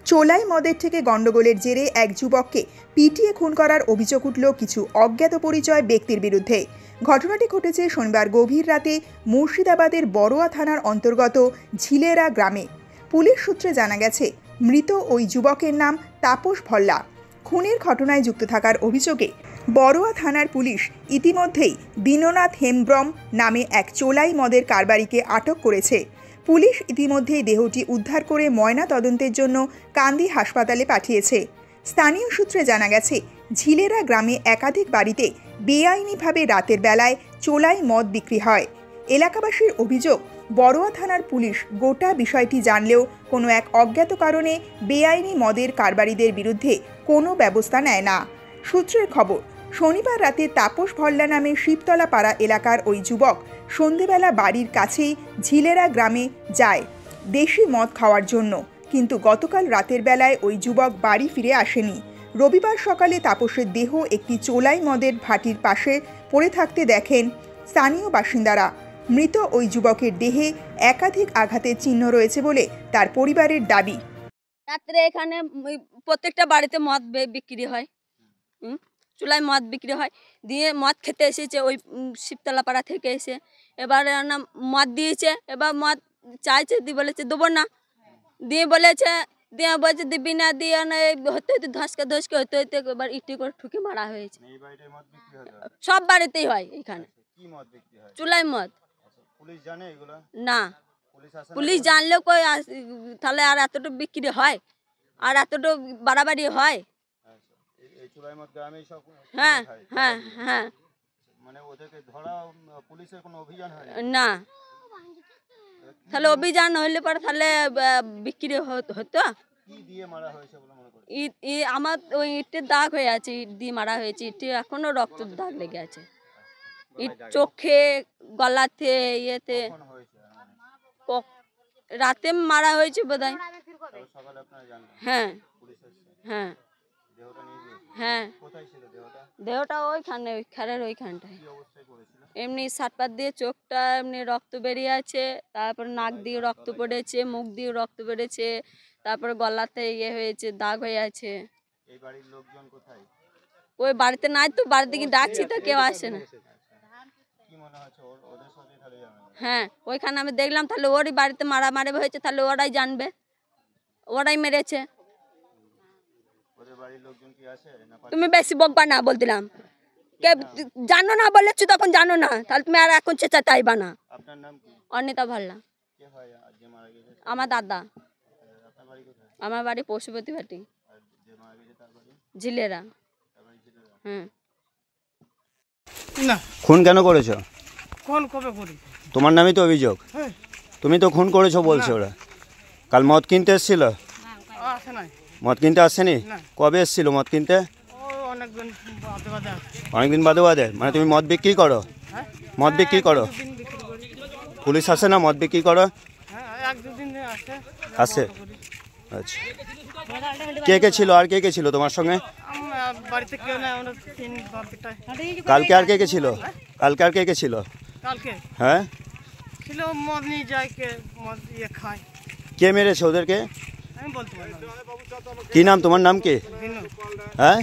চোলাই মদের থেকে গন্ডগোলের জেরে এক যুবককে পিটিয়ে খুন করার অভিযোগ উঠল কিছু অজ্ঞাত পরিচয় ব্যক্তির বিরুদ্ধে। ঘটনাটি ঘটেছে শনিবার গভীর রাতে মুর্শিদাবাদের বড়ুয়া থানার অন্তর্গত ঝিলেরা গ্রামে। পুলিশ সূত্রে জানা গেছে, মৃত ওই যুবকের নাম তাপস ভল্লা। খুনের ঘটনায় যুক্ত থাকার অভিযোগে বড়ুয়া থানার পুলিশ ইতিমধ্যেই দীননাথ হেমব্রম নামে এক চোলাই মদের কারবারিকে আটক করেছে। পুলিশ ইতিমধ্যেই দেহটি উদ্ধার করে ময়না তদন্তের জন্য কান্দি হাসপাতালে পাঠিয়েছে। স্থানীয় সূত্রে জানা গেছে, ঝিলেরা গ্রামে একাধিক বাড়িতে বেআইনিভাবে রাতের বেলায় চোলাই মদ বিক্রি হয়। এলাকাবাসীর অভিযোগ, বড়ুয়া থানার পুলিশ গোটা বিষয়টি জানলেও কোনো এক অজ্ঞাত কারণে বেআইনি মদের কারবারিদের বিরুদ্ধে কোনো ব্যবস্থা নেয় না। সূত্রের খবর, শনিবার রাতে তাপস ভল্লা নামে শিবতলা পাড়া এলাকার ওই যুবক সন্ধেবেলা বাড়ির কাছেই ঝিলেরা গ্রামে যায় দেশি মদ খাওয়ার জন্য, কিন্তু গতকাল রাতের বেলায় ওই যুবক বাড়ি ফিরে আসেনি। রবিবার সকালে তাপসের দেহ একটি চোলাই মদের ভাটির পাশে পড়ে থাকতে দেখেন স্থানীয় বাসিন্দারা। মৃত ওই যুবকের দেহে একাধিক আঘাতের চিহ্ন রয়েছে বলে তার পরিবারের দাবি। রাত্রে এখানে প্রত্যেকটা বাড়িতে মদ বিক্রি হয়, চুলায় মদ বিক্রি হয়। দিয়ে মদ খেতে এসেছে ওই শিবতলা পাড়া থেকে এসে, এবার মদ দিয়েছে। এবার মদ চাইছে, দিয়ে বলেছে দেবো না, দিয়ে বলেছে দিবি না, দিয়ে হতে হতে ধসকে হতে হতে এবার ইটি করে ঠুকে মারা হয়েছে। সব বাড়িতেই হয় এখানে চুলাই মদ। না, পুলিশ জানলেও কই তাহলে আর এতটুকু বিক্রি হয়, আর এতটুকু বাড়াবাড়ি হয়? হ্যাঁ হ্যাঁ হ্যাঁ, না তাহলে অভিযান হইলে পরে তাহলে বিক্রি হতো। আমার ওই ইটের দাগ হয়ে আছে, ইট দিয়ে মারা হয়েছে, ইটে এখনো রক্তের দাগ লেগে আছে, ইট চোখে, গলাতে, ইয়েতে। রাতে মারা হয়েছে বোধহয়। হ্যাঁ হ্যাঁ হ্যাঁ, দেহটা ওইখানে ওই খারের ওইখানটায় এমনি সাটপাত দিয়ে চোখটা এমনি রক্ত বেরিয়ে আছে, তারপর নাক দিয়ে রক্ত পড়েছে, মুখ দিয়ে রক্ত বেড়েছে, তারপর গলাতে ইয়ে হয়েছে, দাগ হয়ে আছে। ওই বাড়িতে নাই তো, বাড়ির দিকে ডাকছি তো কেউ আসে না। হ্যাঁ, ওইখানে আমি দেখলাম, তাহলে ওরই বাড়িতে মারামারি হয়েছে, তাহলে ওরাই জানবে, ওরাই মেরেছে। তুমি বেশি বকবা না বলছিলাম, কে জানো না বলেছি তখন জানো না, তাহলে তুমি আর এখন চেঁচাতে আইবা না। অনিতা ভাল্লা আমার দাদা। আমার বাড়ি পশুপতি ভাটি, ঝিলেরা। খুন কেন করেছো? কোন কবে করি? তোমার নামই তো অভিযোগ। তুমি তো খুন করেছো বলছো। ওরা কাল মদ কিনতে এসেছিল? আসে নাই। মদ কিনতে আসেনি? কবে এসেছিল মদ কিনতে? অনেকদিন বাদে বাদে। মানে তুমি মদ বিক্রি করো? মদ বিক্রি করো? পুলিশ আসে না মদ বিক্রি করো? আসে। আচ্ছা, কে কে ছিল, আর কে কে ছিল তোমার সঙ্গে? কালকে আর কে কে ছিল? কালকে আর কে কে ছিল? হ্যাঁ, কে মেরেছে ওদেরকে? কি নাম, তোমার নাম কি? হ্যাঁ,